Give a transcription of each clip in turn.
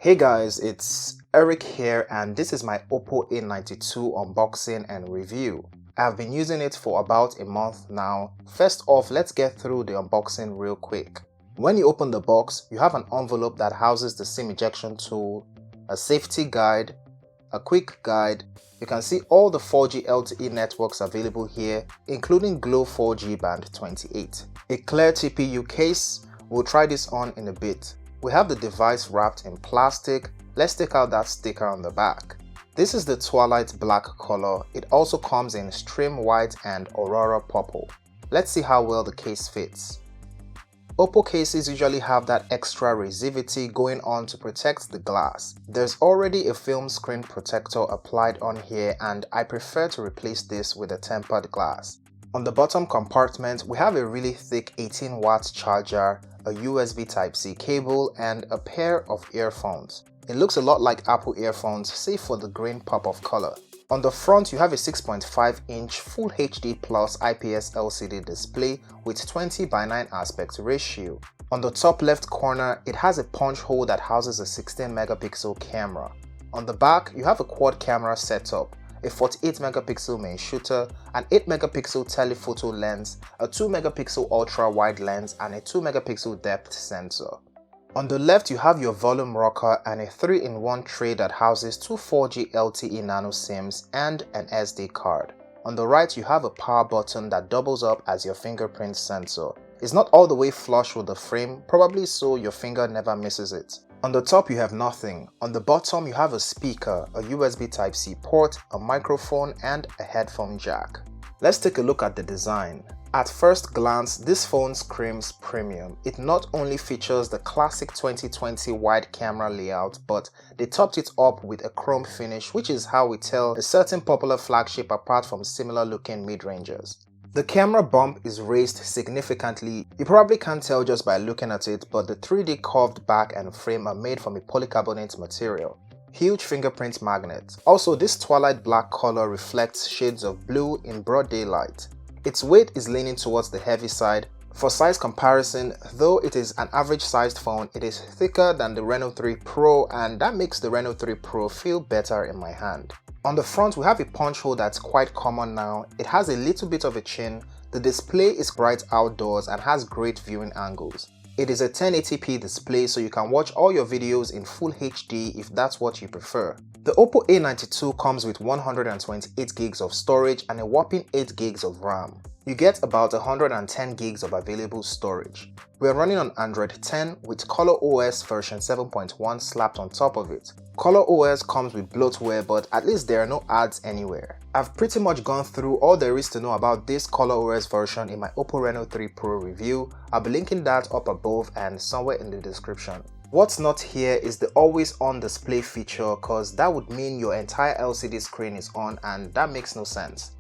Hey guys, it's Eric here and this is my Oppo A92 unboxing and review. I've been using it for about a month now. First off, let's get through the unboxing real quick. When you open the box, you have an envelope that houses the SIM ejection tool, a safety guide, a quick guide. You can see all the 4G LTE networks available here, including Glo 4G band 28. A clear TPU case. We'll try this on in a bit. We have the device wrapped in plastic. Let's take out that sticker on the back. This is the twilight black color. It also comes in stream white and aurora purple. Let's see how well the case fits. Oppo cases usually have that extra resivity going on to protect the glass. There's already a film screen protector applied on here and I prefer to replace this with a tempered glass. On the bottom compartment, we have a really thick 18-watt charger, a USB Type-C cable, and a pair of earphones. It looks a lot like Apple earphones, save for the green pop of color. On the front, you have a 6.5-inch Full HD Plus IPS LCD display with 20:9 aspect ratio. On the top left corner, it has a punch hole that houses a 16-megapixel camera. On the back, you have a quad camera setup, a 48-megapixel main shooter, an 8-megapixel telephoto lens, a 2-megapixel ultra-wide lens, and a 2-megapixel depth sensor. On the left, you have your volume rocker and a 3-in-1 tray that houses two 4G LTE nano SIMs and an SD card. On the right, you have a power button that doubles up as your fingerprint sensor. It's not all the way flush with the frame, probably so your finger never misses it. On the top you have nothing. On the bottom you have a speaker, a USB Type-C port, a microphone, and a headphone jack. Let's take a look at the design. At first glance, this phone screams premium. It not only features the classic 2020 wide camera layout, but they topped it up with a chrome finish, which is how we tell a certain popular flagship apart from similar looking mid-rangers. The camera bump is raised significantly. You probably can't tell just by looking at it, but the 3D curved back and frame are made from a polycarbonate material. Huge fingerprint magnet. Also, this twilight black color reflects shades of blue in broad daylight. Its weight is leaning towards the heavy side. For size comparison, though it is an average sized phone, it is thicker than the Reno 3 Pro, and that makes the Reno 3 Pro feel better in my hand. On the front, we have a punch hole that's quite common now. It has a little bit of a chin. The display is bright outdoors and has great viewing angles. It is a 1080p display, so you can watch all your videos in Full HD if that's what you prefer. The Oppo A92 comes with 128 gigs of storage and a whopping 8 gigs of RAM. You get about 110 gigs of available storage. We are running on Android 10 with ColorOS version 7.1 slapped on top of it. ColorOS comes with bloatware, but at least there are no ads anywhere. I've pretty much gone through all there is to know about this ColorOS version in my Oppo Reno 3 Pro review. I'll be linking that up above and somewhere in the description. What's not here is the always on display feature, cause that would mean your entire LCD screen is on and that makes no sense.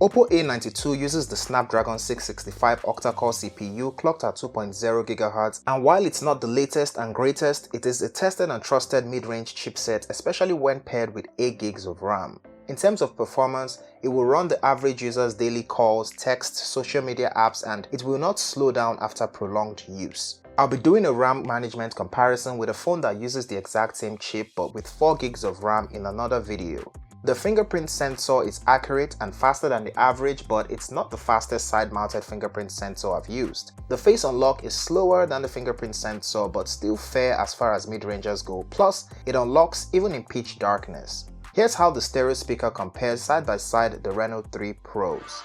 Oppo A92 uses the Snapdragon 665 octa-core CPU clocked at 2.0 GHz, and while it's not the latest and greatest, it is a tested and trusted mid-range chipset, especially when paired with 8 gigs of RAM. In terms of performance, it will run the average user's daily calls, text, social media apps, and it will not slow down after prolonged use. I'll be doing a RAM management comparison with a phone that uses the exact same chip but with 4 gigs of RAM in another video. The fingerprint sensor is accurate and faster than the average, but it's not the fastest side-mounted fingerprint sensor I've used. The face unlock is slower than the fingerprint sensor, but still fair as far as mid-rangers go, plus it unlocks even in pitch darkness. Here's how the stereo speaker compares side by side the Reno 3 Pros.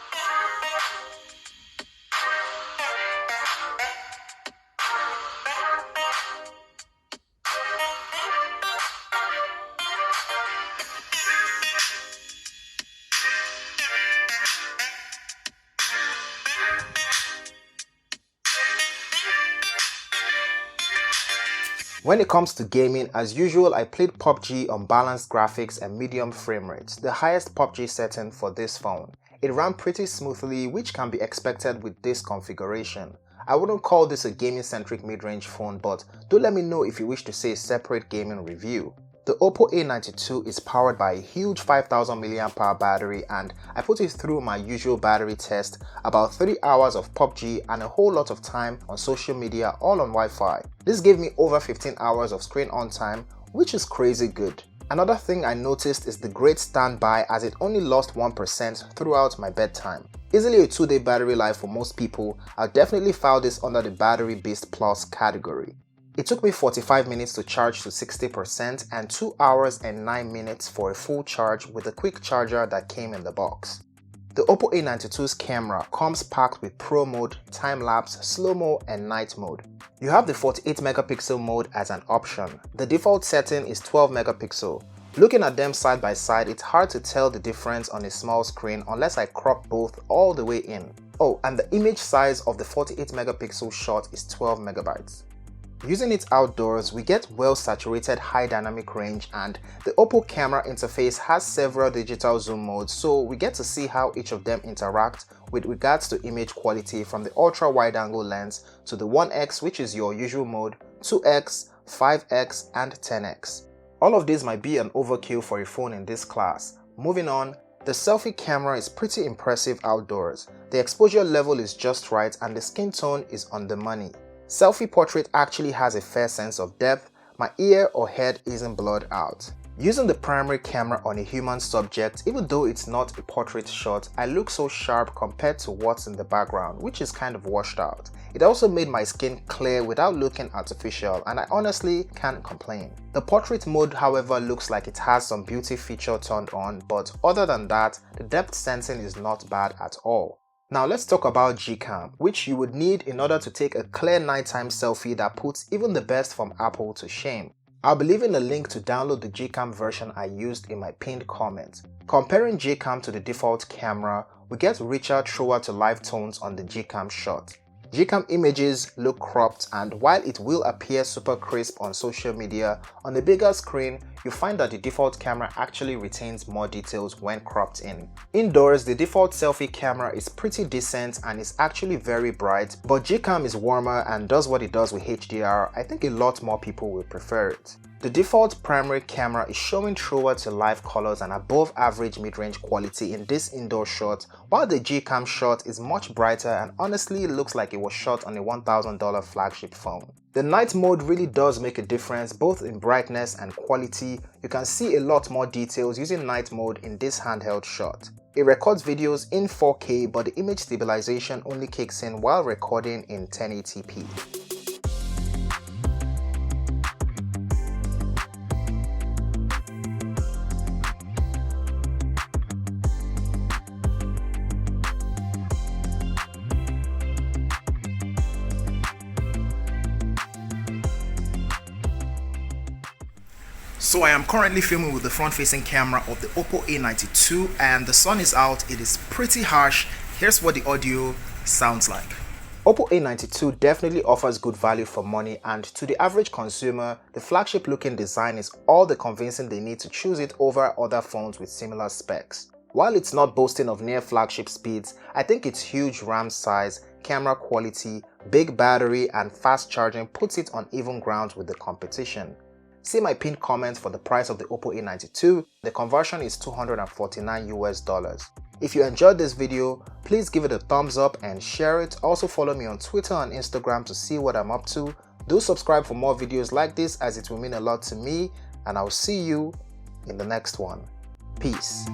When it comes to gaming, as usual, I played PUBG on balanced graphics and medium frame rates, the highest PUBG setting for this phone. It ran pretty smoothly, which can be expected with this configuration. I wouldn't call this a gaming-centric mid-range phone, but do let me know if you wish to see a separate gaming review. The Oppo A92 is powered by a huge 5000 mAh battery, and I put it through my usual battery test, about 3 hours of PUBG and a whole lot of time on social media all on Wi-Fi. This gave me over 15 hours of screen on time, which is crazy good. Another thing I noticed is the great standby, as it only lost 1% throughout my bedtime. Easily a 2-day battery life for most people. I'll definitely file this under the Battery Beast Plus category. It took me 45 minutes to charge to 60% and 2 hours and 9 minutes for a full charge with the quick charger that came in the box. The Oppo A92's camera comes packed with Pro mode, time-lapse, slow-mo and night mode. You have the 48 megapixel mode as an option. The default setting is 12 megapixel. Looking at them side by side, it's hard to tell the difference on a small screen unless I crop both all the way in. Oh, and the image size of the 48 megapixel shot is 12 megabytes. Using it outdoors, we get well-saturated high dynamic range, and the Oppo camera interface has several digital zoom modes, so we get to see how each of them interact with regards to image quality, from the ultra wide angle lens to the 1x, which is your usual mode, 2x, 5x and 10x. All of these might be an overkill for a phone in this class. Moving on, the selfie camera is pretty impressive outdoors. The exposure level is just right and the skin tone is on the money. Selfie portrait actually has a fair sense of depth. My ear or head isn't blurred out. Using the primary camera on a human subject, even though it's not a portrait shot, I look so sharp compared to what's in the background, which is kind of washed out. It also made my skin clear without looking artificial, and I honestly can't complain. The portrait mode, however, looks like it has some beauty feature turned on, but other than that, the depth sensing is not bad at all. Now let's talk about GCAM, which you would need in order to take a clear nighttime selfie that puts even the best from Apple to shame. I'll be leaving a link to download the GCAM version I used in my pinned comment. Comparing GCAM to the default camera, we get richer truer to life tones on the GCAM shot. GCAM images look cropped, and while it will appear super crisp on social media, on a bigger screen you find that the default camera actually retains more details when cropped in. Indoors, the default selfie camera is pretty decent and is actually very bright, but GCAM is warmer and does what it does with HDR. I think a lot more people will prefer it. The default primary camera is showing truer to life colors and above average mid-range quality in this indoor shot, while the GCAM shot is much brighter and honestly looks like it was shot on a $1,000 flagship phone. The night mode really does make a difference both in brightness and quality. You can see a lot more details using night mode in this handheld shot. It records videos in 4K, but the image stabilization only kicks in while recording in 1080p. So I am currently filming with the front-facing camera of the Oppo A92 and the sun is out. It is pretty harsh. Here's what the audio sounds like. Oppo A92 definitely offers good value for money, and to the average consumer, the flagship looking design is all the convincing they need to choose it over other phones with similar specs. While it's not boasting of near flagship speeds, I think its huge RAM size, camera quality, big battery and fast charging puts it on even ground with the competition. See my pinned comment for the price of the Oppo A92. The conversion is $249 US. If you enjoyed this video, please give it a thumbs up and share it. Also follow me on Twitter and Instagram to see what I'm up to. Do subscribe for more videos like this, as it will mean a lot to me, and I'll see you in the next one. Peace.